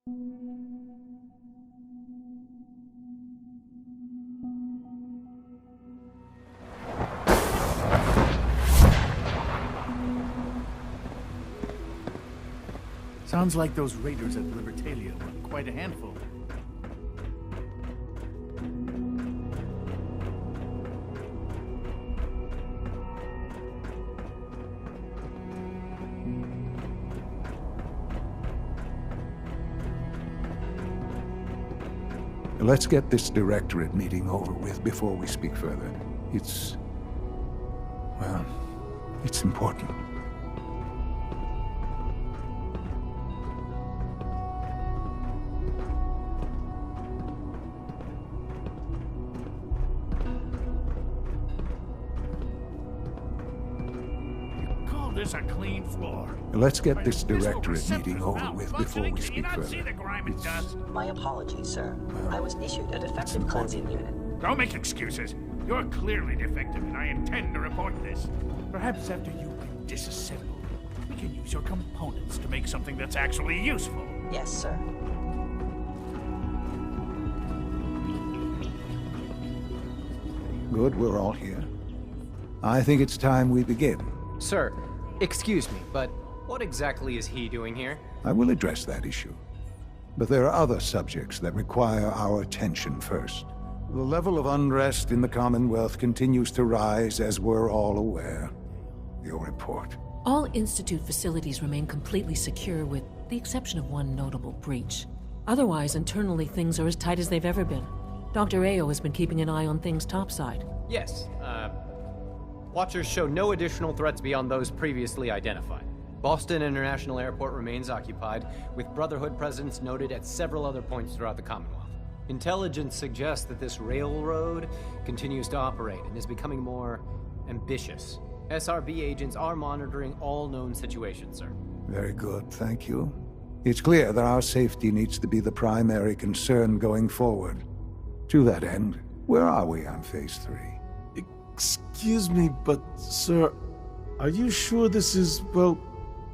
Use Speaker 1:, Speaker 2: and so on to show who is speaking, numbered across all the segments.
Speaker 1: Sounds like those raiders at Libertalia were quite a handful.
Speaker 2: Let's get this directorate meeting over with before we speak further. It's important.
Speaker 1: This a clean floor.
Speaker 2: Let's get this directorate meeting over with before we speak further.
Speaker 3: My apologies, sir. I was issued a defective cleansing unit.
Speaker 4: Don't make excuses. You're clearly defective, and I intend to report this.
Speaker 1: Perhaps after you've been disassembled, we can use your components to make something that's actually useful.
Speaker 3: Yes, sir.
Speaker 2: Good, we're all here. I think it's time we begin.
Speaker 5: Sir, excuse me, but what exactly is he doing here?
Speaker 2: I will address that issue. But there are other subjects that require our attention first. The level of unrest in the Commonwealth continues to rise, as we're all aware. Your report.
Speaker 6: All Institute facilities remain completely secure with the exception of one notable breach. Otherwise, internally, things are as tight as they've ever been. Dr. Ao has been keeping an eye on things topside.
Speaker 5: Yes, Watchers show no additional threats beyond those previously identified. Boston International Airport remains occupied, with Brotherhood presence noted at several other points throughout the Commonwealth. Intelligence suggests that this railroad continues to operate and is becoming more ambitious. SRB agents are monitoring all known situations, sir.
Speaker 2: Very good, thank you. It's clear that our safety needs to be the primary concern going forward. To that end, where are we on Phase 3?
Speaker 7: Excuse me, but, sir, are you sure this is, well,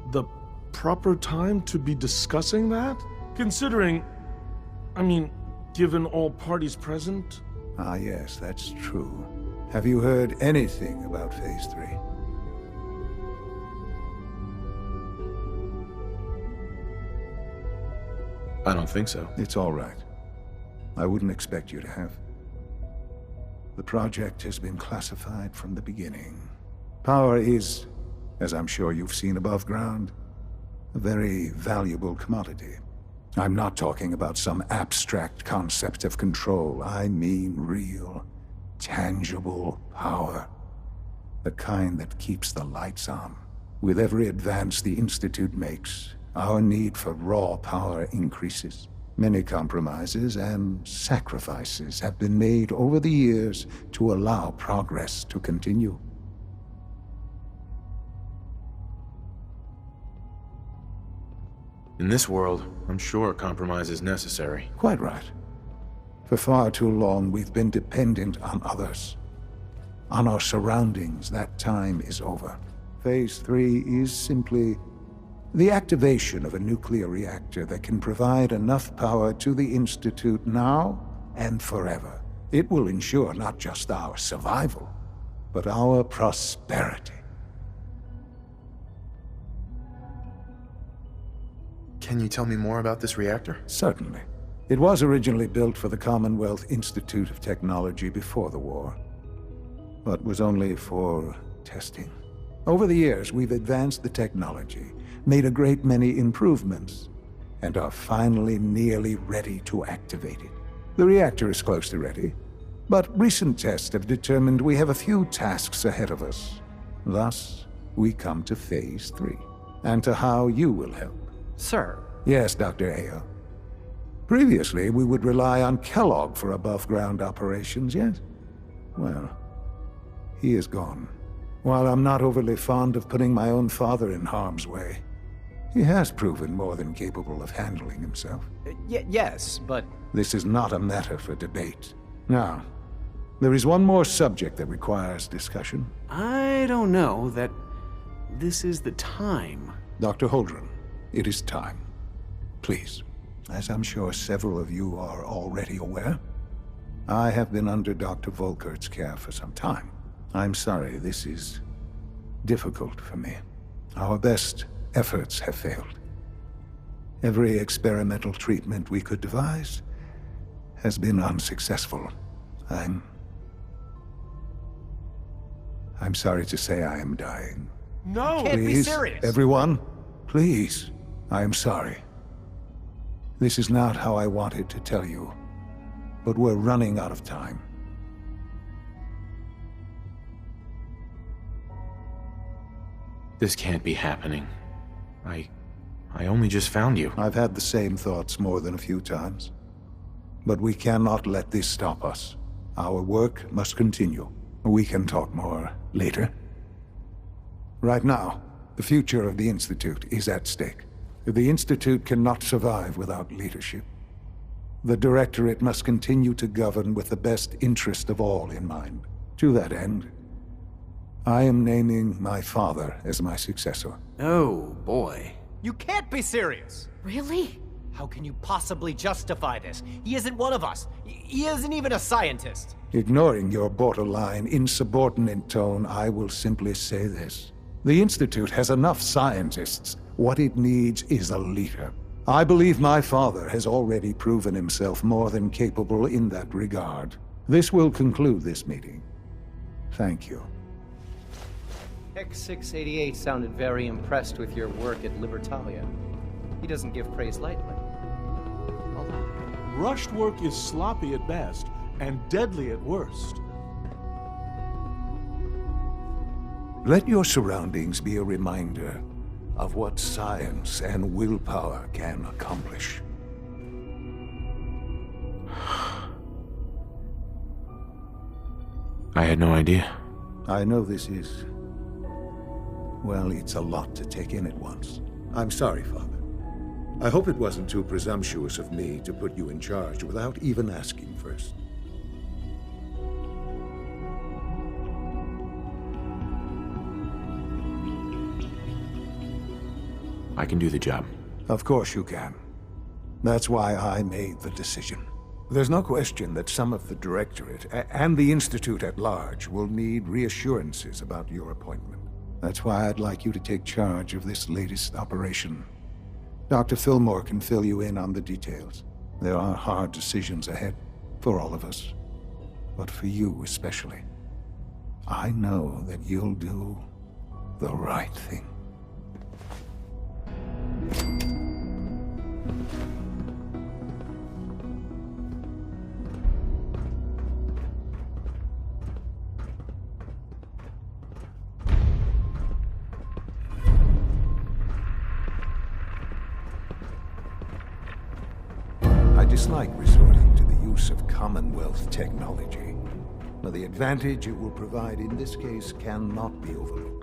Speaker 7: the proper time to be discussing that? Considering, given all parties present?
Speaker 2: Ah, yes, that's true. Have you heard anything about Phase 3?
Speaker 8: I don't think so.
Speaker 2: It's all right. I wouldn't expect you to have. The project has been classified from the beginning. Power is, as I'm sure you've seen above ground, a very valuable commodity. I'm not talking about some abstract concept of control. I mean real, tangible power. The kind that keeps the lights on. With every advance the Institute makes, our need for raw power increases. Many compromises and sacrifices have been made over the years to allow progress to continue.
Speaker 8: In this world, I'm sure compromise is necessary.
Speaker 2: Quite right. For far too long, we've been dependent on others. On our surroundings. That time is over. Phase 3 is simply the activation of a nuclear reactor that can provide enough power to the Institute now and forever. It will ensure not just our survival, but our prosperity.
Speaker 8: Can you tell me more about this reactor?
Speaker 2: Certainly. It was originally built for the Commonwealth Institute of Technology before the war, but was only for testing. Over the years, we've advanced the technology, made a great many improvements, and are finally nearly ready to activate it. The reactor is close to ready, but recent tests have determined we have a few tasks ahead of us. Thus, we come to Phase 3, and to how you will help.
Speaker 5: Sir.
Speaker 2: Yes, Dr. Ao. Previously, we would rely on Kellogg for above-ground operations, yes? Well, he is gone. While I'm not overly fond of putting my own father in harm's way, he has proven more than capable of handling himself.
Speaker 5: Yes, but...
Speaker 2: This is not a matter for debate. Now, there is one more subject that requires discussion.
Speaker 1: I don't know that this is the time.
Speaker 2: Dr. Holdren, it is time. Please. as I'm sure several of you are already aware, I have been under Dr. Volkert's care for some time. I'm sorry, this is difficult for me. Our best efforts have failed. Every experimental treatment we could devise has been unsuccessful. I'm sorry to say I am dying.
Speaker 7: No!
Speaker 5: Can't be
Speaker 2: Please,
Speaker 5: serious.
Speaker 2: everyone, please. I am sorry. This is not how I wanted to tell you, but we're running out of time.
Speaker 8: This can't be happening. I only just found you.
Speaker 2: I've had the same thoughts more than a few times. But we cannot let this stop us. Our work must continue. We can talk more later. Right now, the future of the Institute is at stake. The Institute cannot survive without leadership. The Directorate must continue to govern with the best interest of all in mind. To that end, I am naming my father as my successor.
Speaker 9: Oh, boy.
Speaker 5: You can't be serious!
Speaker 6: Really?
Speaker 5: How can you possibly justify this? He isn't one of us. He isn't even a scientist.
Speaker 2: Ignoring your borderline, insubordinate tone, I will simply say this. The Institute has enough scientists. What it needs is a leader. I believe my father has already proven himself more than capable in that regard. This will conclude this meeting. Thank you.
Speaker 5: X688 sounded very impressed with your work at Libertalia. He doesn't give praise lightly. Hold on.
Speaker 7: Rushed work is sloppy at best and deadly at worst.
Speaker 2: Let your surroundings be a reminder of what science and willpower can accomplish.
Speaker 8: I had no idea.
Speaker 2: I know this is... well, it's a lot to take in at once. I'm sorry, Father. I hope it wasn't too presumptuous of me to put you in charge without even asking first.
Speaker 8: I can do the job.
Speaker 2: Of course you can. That's why I made the decision. There's no question that some of the Directorate and the Institute at large will need reassurances about your appointment. That's why I'd like you to take charge of this latest operation. Dr. Fillmore can fill you in on the details. There are hard decisions ahead for all of us, but for you especially. I know that you'll do the right thing. I dislike resorting to the use of Commonwealth technology. Now, the advantage it will provide in this case cannot be overlooked.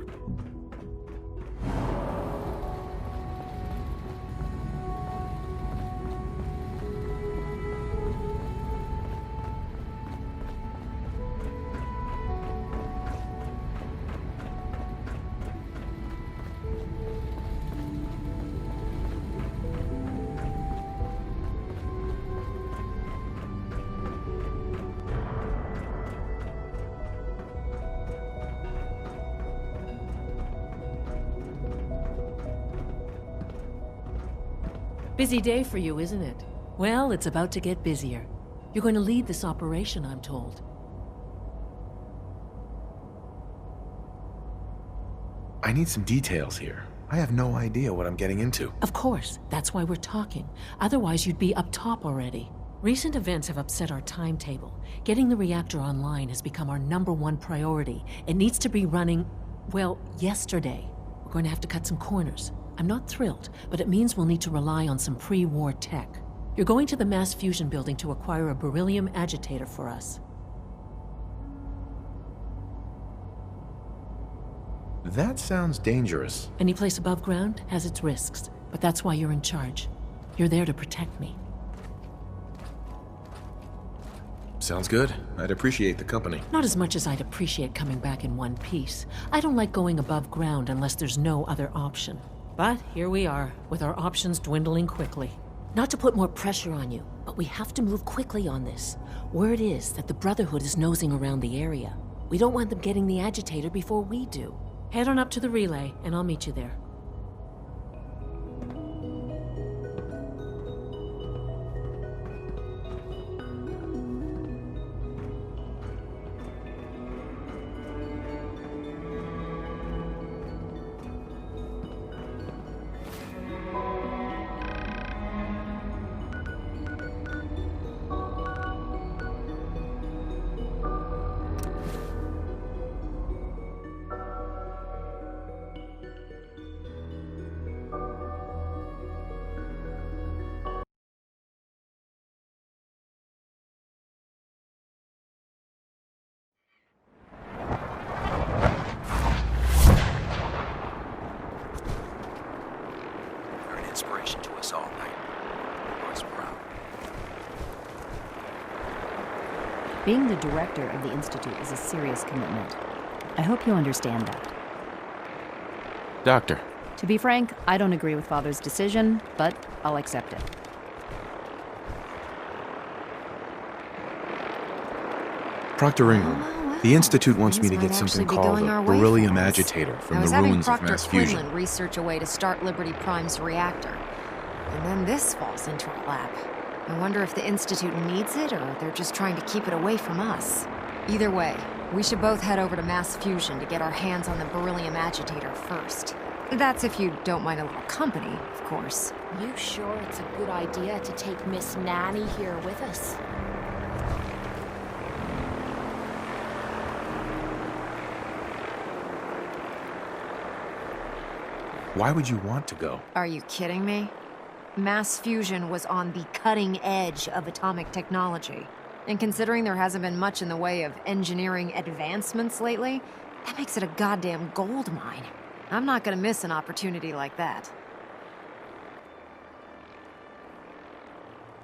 Speaker 6: Busy day for you, isn't it? Well, it's about to get busier. You're going to lead this operation, I'm told.
Speaker 8: I need some details here. I have no idea what I'm getting into.
Speaker 6: Of course, that's why we're talking. Otherwise, you'd be up top already. Recent events have upset our timetable. Getting the reactor online has become our #1 priority. It needs to be running, well, yesterday. We're going to have to cut some corners. I'm not thrilled, but it means we'll need to rely on some pre-war tech. You're going to the mass fusion building to acquire a beryllium agitator for us.
Speaker 8: That sounds dangerous.
Speaker 6: Any place above ground has its risks, but that's why you're in charge. You're there to protect me.
Speaker 8: Sounds good. I'd appreciate the company.
Speaker 6: Not as much as I'd appreciate coming back in one piece. I don't like going above ground unless there's no other option. But here we are, with our options dwindling quickly. Not to put more pressure on you, but we have to move quickly on this. Word is that the Brotherhood is nosing around the area. We don't want them getting the agitator before we do. Head on up to the relay, and I'll meet you there.
Speaker 9: Inspiration to us all night. I was proud.
Speaker 10: Being the director of the Institute is a serious commitment. I hope you understand that.
Speaker 8: Doctor.
Speaker 10: To be frank, I don't agree with Father's decision, but I'll accept it.
Speaker 8: Proctor Ingram. The Institute wants me to get something called a beryllium agitator from the ruins of mass fusion.
Speaker 11: Quinlan research a way to start Liberty Prime's reactor. And then this falls into our lap. I wonder if the Institute needs it, or they're just trying to keep it away from us. Either way, we should both head over to mass fusion to get our hands on the beryllium agitator first. That's if you don't mind a little company, of course.
Speaker 12: You sure it's a good idea to take Miss Nanny here with us?
Speaker 8: Why would you want to go?
Speaker 11: Are you kidding me? Mass fusion was on the cutting edge of atomic technology. And considering there hasn't been much in the way of engineering advancements lately, that makes it a goddamn gold mine. I'm not gonna miss an opportunity like that.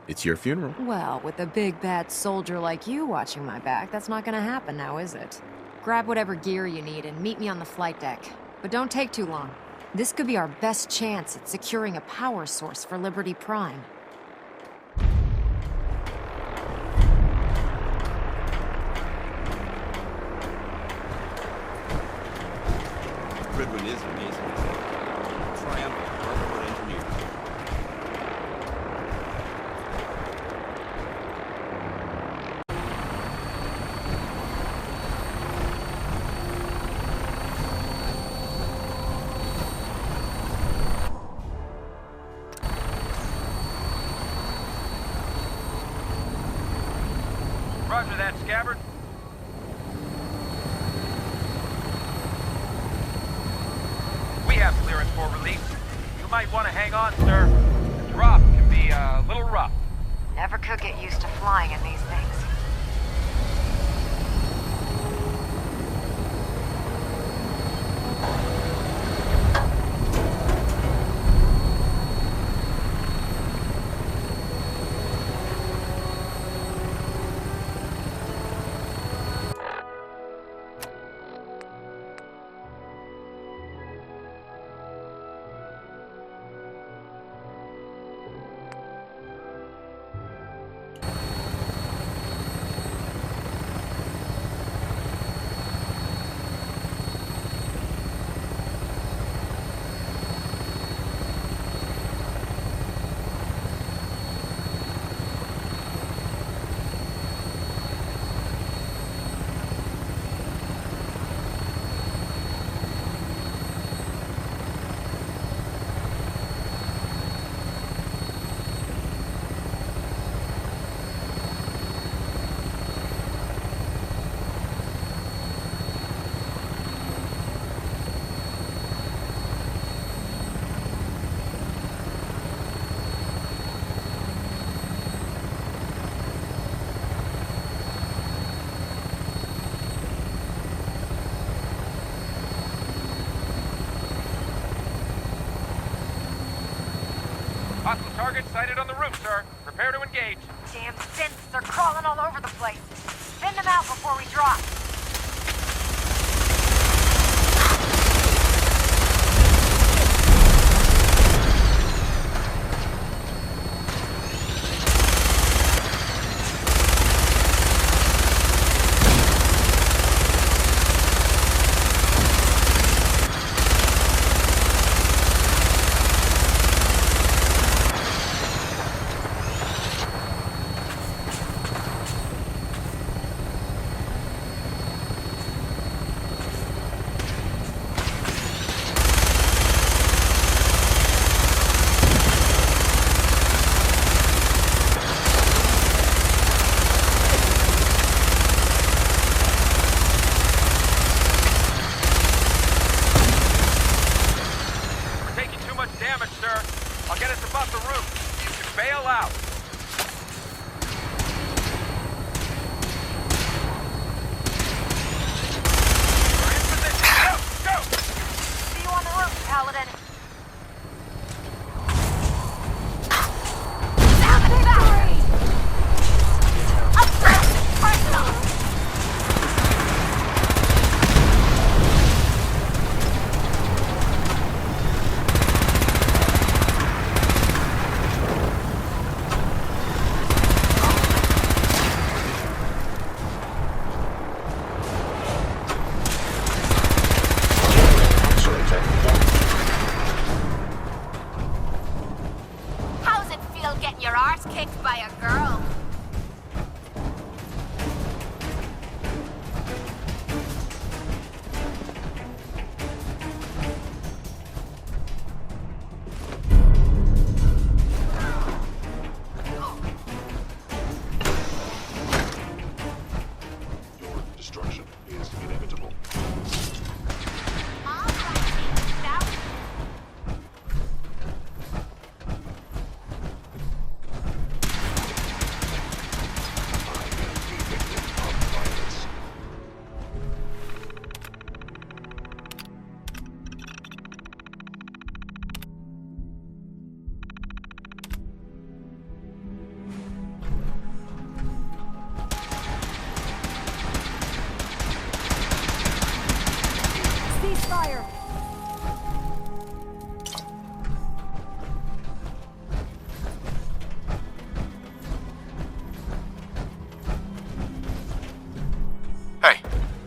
Speaker 8: It's your funeral.
Speaker 11: Well, with a big bad soldier like you watching my back, that's not gonna happen now, is it? Grab whatever gear you need and meet me on the flight deck. But don't take too long. This could be our best chance at securing a power source for Liberty Prime.
Speaker 9: Goodwin is amazing. Triumphant Brotherhood engineer.
Speaker 13: Roger that, Scabbard. We have clearance for release. You might want to hang on, sir. The drop can be a little rough.
Speaker 11: Never could get used to flying in these things.
Speaker 13: Hostile target sighted on the roof, sir. Prepare to engage.
Speaker 11: Damn synths are crawling all over the place. Send them out before we drop.
Speaker 13: I'll get us above the roof. You can bail out. We're in position. Go! Go!
Speaker 11: See you on the roof, Paladin.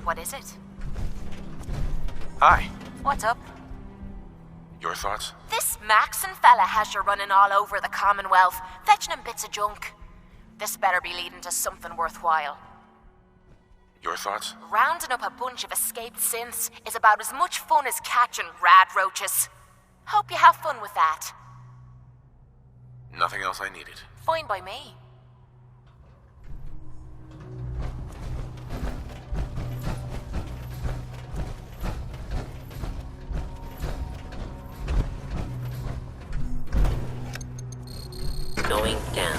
Speaker 12: What is it?
Speaker 8: Hi.
Speaker 12: What's up?
Speaker 8: Your thoughts?
Speaker 12: This Maxon fella has you running all over the Commonwealth, fetching him bits of junk. This better be leading to something worthwhile.
Speaker 8: Your thoughts?
Speaker 12: Rounding up a bunch of escaped synths is about as much fun as catching rad roaches. Hope you have fun with that.
Speaker 8: Nothing else I needed.
Speaker 12: Fine by me.
Speaker 3: Going down.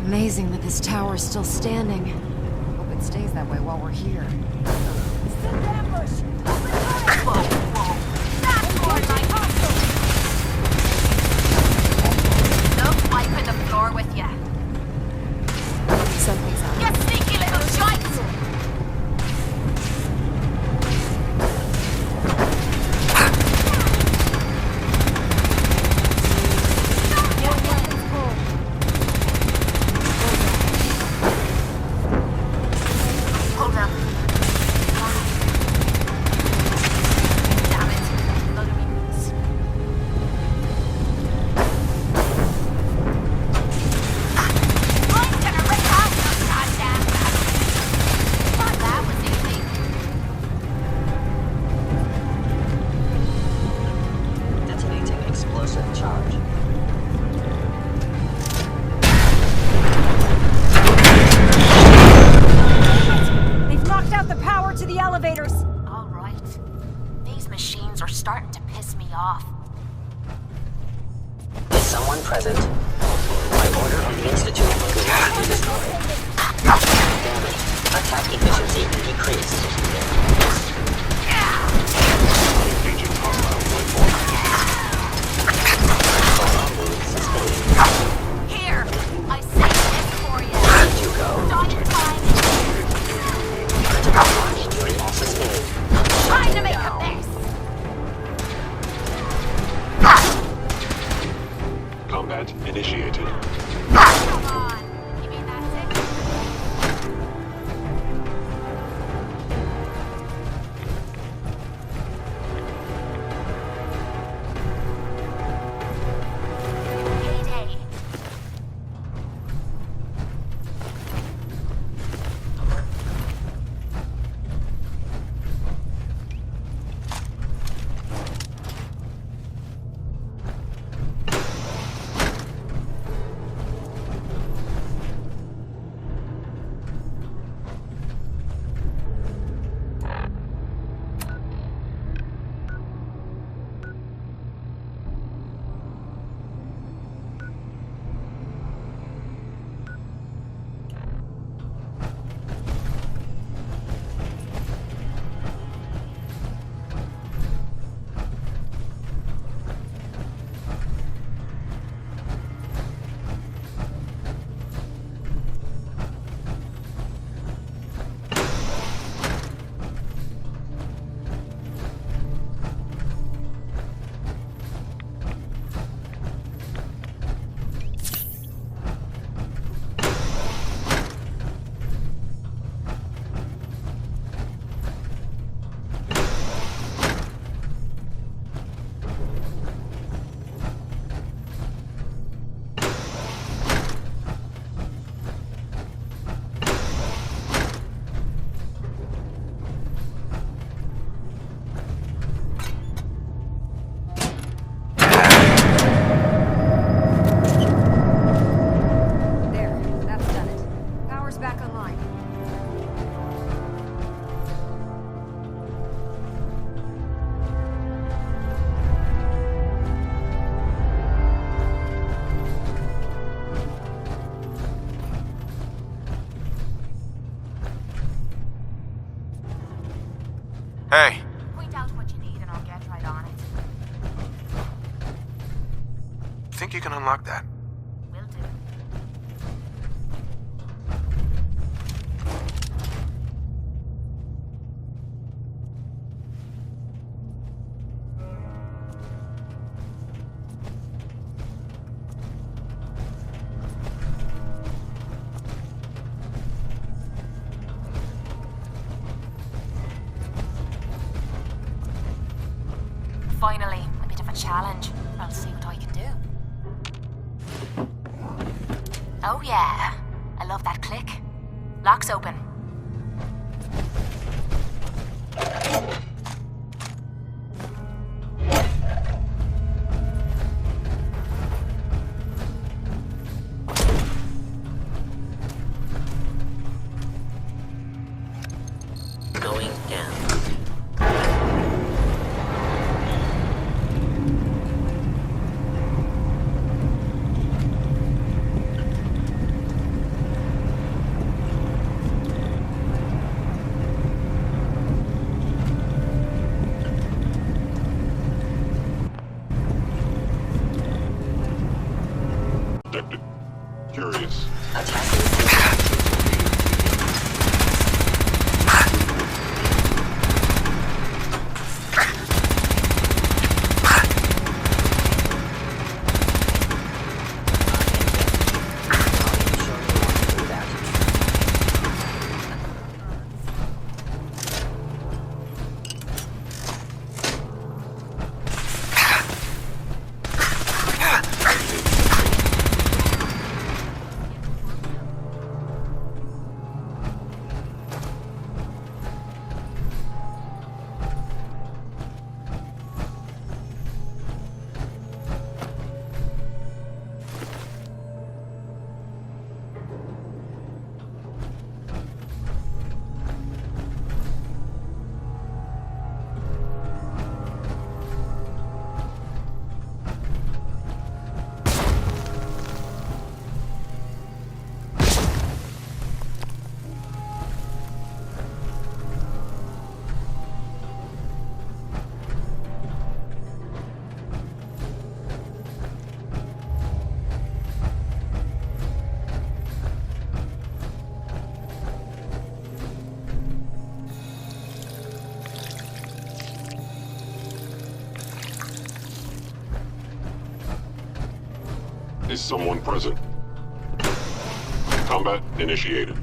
Speaker 11: Amazing that this tower is still standing. Hope it stays that way while we're here.
Speaker 12: No wiping the floor with ya.
Speaker 11: Something's out.
Speaker 12: You sneaky little shite!
Speaker 14: combat initiated.
Speaker 12: Come on! You mean that's it? Payday.
Speaker 8: Hey.
Speaker 12: Point out what you need and I'll get right on it.
Speaker 8: Think you can unlock that?
Speaker 12: Will do. Finally, a bit of a challenge. I'll see what I can do. Oh yeah, I love that click. Lock's open.
Speaker 3: Going down.
Speaker 14: Curious. Is someone present? Combat initiated.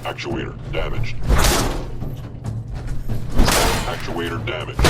Speaker 14: Actuator damaged. Actuator damaged.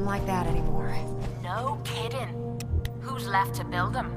Speaker 11: Like that anymore.
Speaker 12: No kidding. Who's left to build them?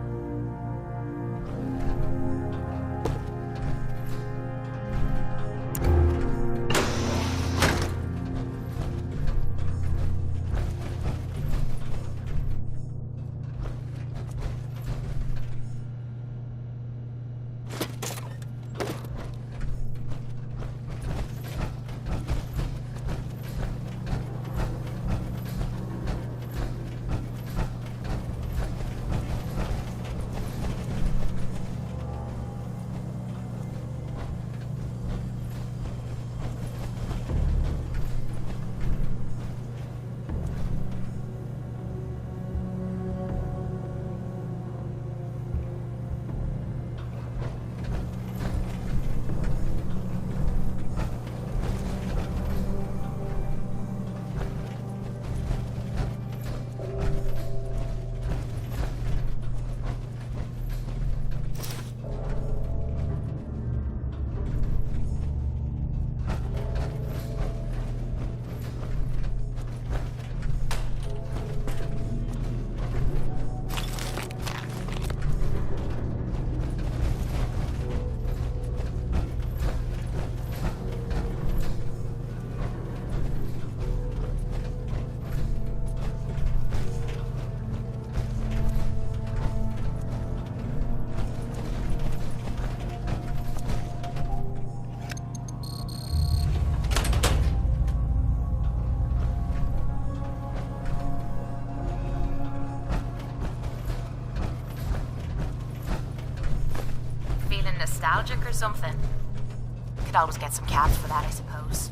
Speaker 12: Nostalgic or something? Could always get some cash for that, I suppose.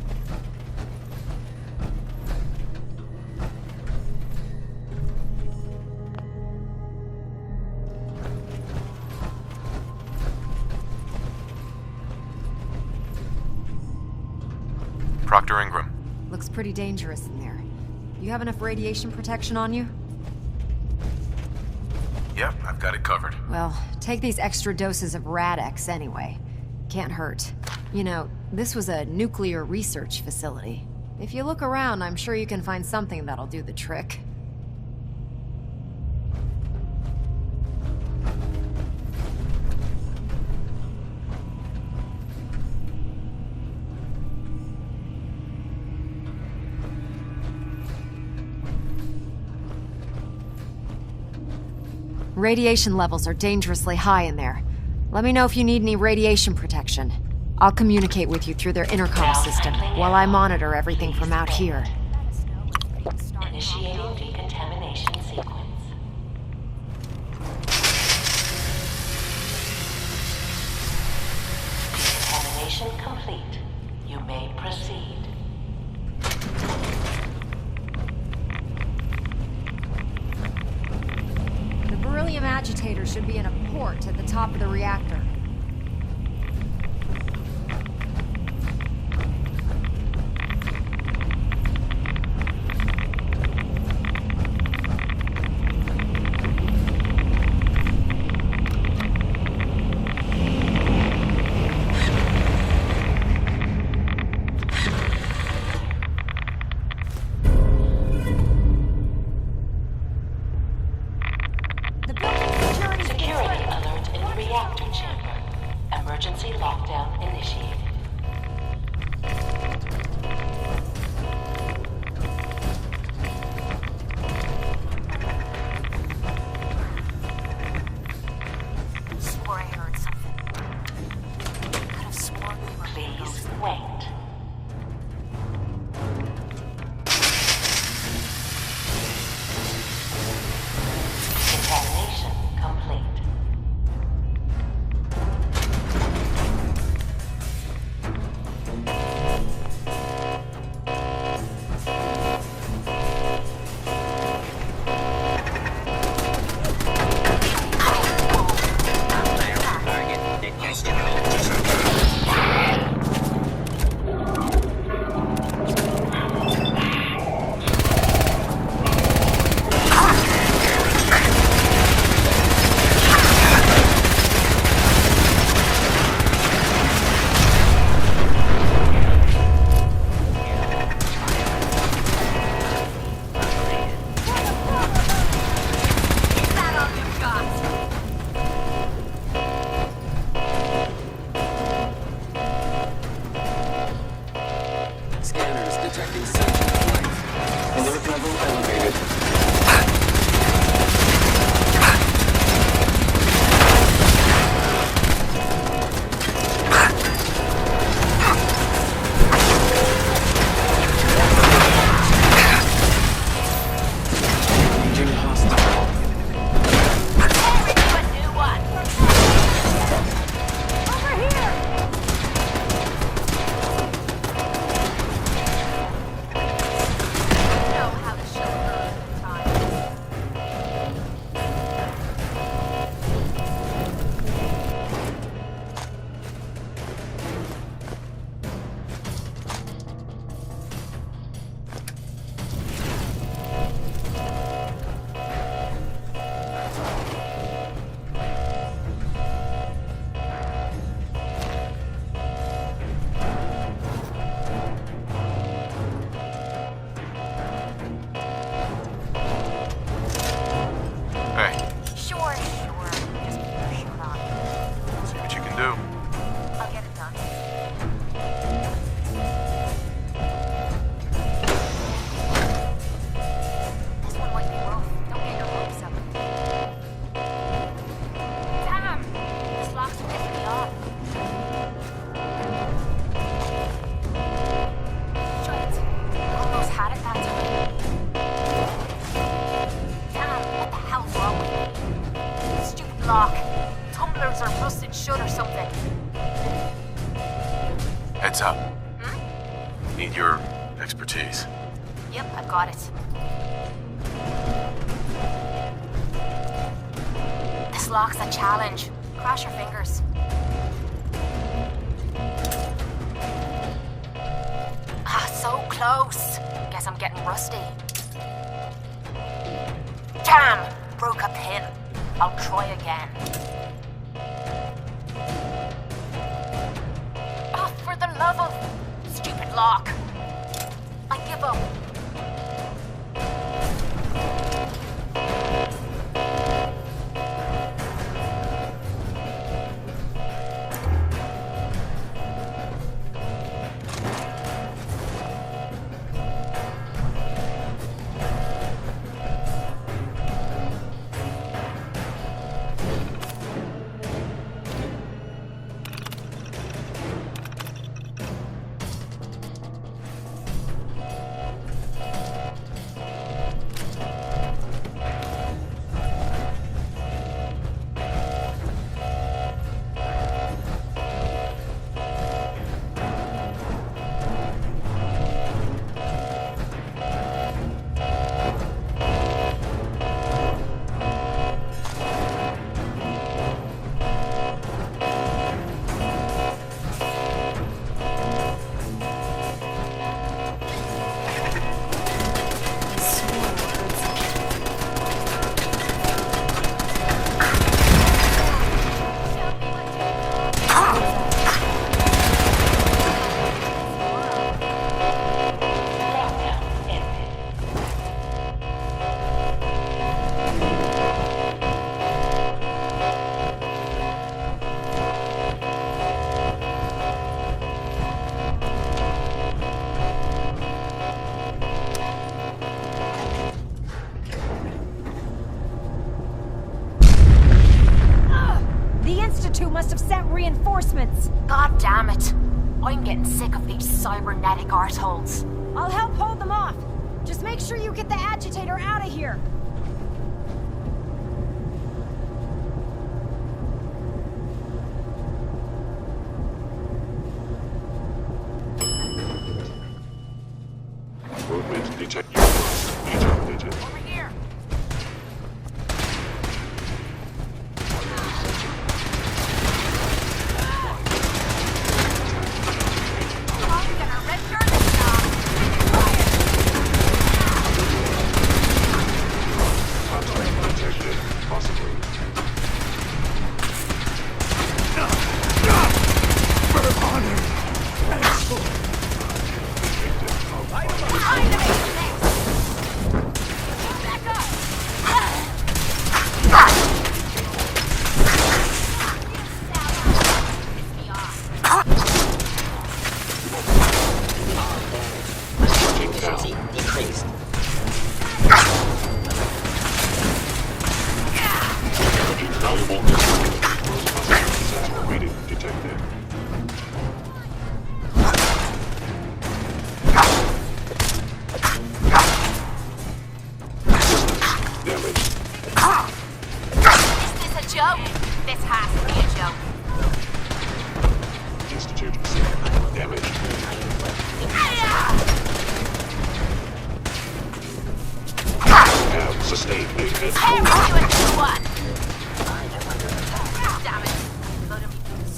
Speaker 8: Proctor Ingram.
Speaker 11: Looks pretty dangerous in there. You have enough radiation protection on you?
Speaker 8: Yep, I've got it covered.
Speaker 11: Well, take these extra doses of Rad-X anyway. Can't hurt. You know, this was a nuclear research facility. If you look around, I'm sure you can find something that'll do the trick. Radiation levels are dangerously high in there. Let me know if you need any radiation protection. I'll communicate with you through their intercom system while I monitor everything from out here.
Speaker 6: Initiating decontamination sequence. Decontamination complete. You may proceed.
Speaker 11: The beryllium agitator should be in a port at the top of the reactor.
Speaker 12: lock. Tumblers are busted shut or something.
Speaker 8: Heads up. Need your expertise.
Speaker 12: Yep, I've got it. This lock's a challenge. Cross your fingers. Ah, so close. Guess I'm getting rusty. Damn! Broke a pin. I'll try again. Oh, for the love of... stupid lock. I give up.
Speaker 11: Institute must have sent reinforcements.
Speaker 12: God damn it. I'm getting sick of these cybernetic arseholes.
Speaker 11: I'll help hold them off. Just make sure you get the agitator out of here.
Speaker 14: Movement detected. Detected.
Speaker 12: Over here. I'm gonna render this job.
Speaker 14: Contact detected. Possibly.
Speaker 3: Efficiency decreased.
Speaker 14: Valuable information. Sensor reading detected. Damage.
Speaker 12: Is this a joke? This has to be a joke.
Speaker 14: Institute. Damage. Have sustained a hit.
Speaker 12: Tear into a new one. Damn it. Load of boots.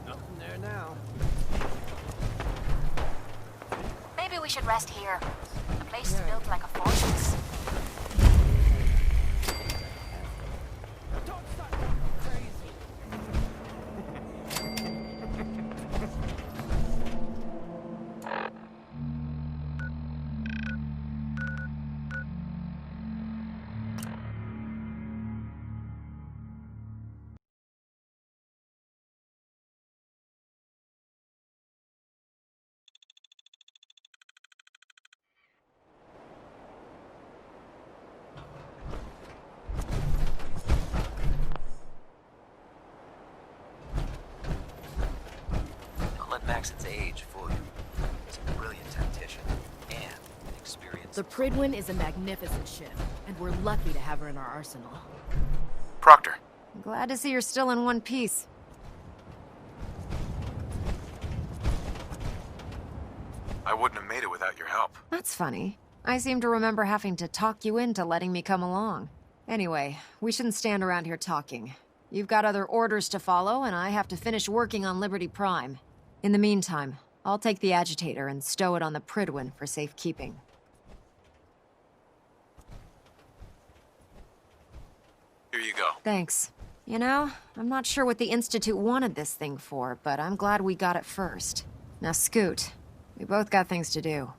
Speaker 5: Nothing there now.
Speaker 12: Maybe we should rest here. The place is built like a fortress.
Speaker 9: Don't let Maxon's age fool you. He's a brilliant tactician and an experienced...
Speaker 15: The Prydwen is a magnificent ship, and we're lucky to have her in our arsenal.
Speaker 8: Proctor.
Speaker 11: Glad to see you're still in one piece.
Speaker 8: I wouldn't have made it without your help.
Speaker 11: That's funny. I seem to remember having to talk you into letting me come along. Anyway, we shouldn't stand around here talking. You've got other orders to follow, and I have to finish working on Liberty Prime. In the meantime, I'll take the agitator and stow it on the Prydwen for safekeeping.
Speaker 8: Here you go.
Speaker 11: Thanks. You know, I'm not sure what the Institute wanted this thing for, but I'm glad we got it first. Now scoot. We both got things to do.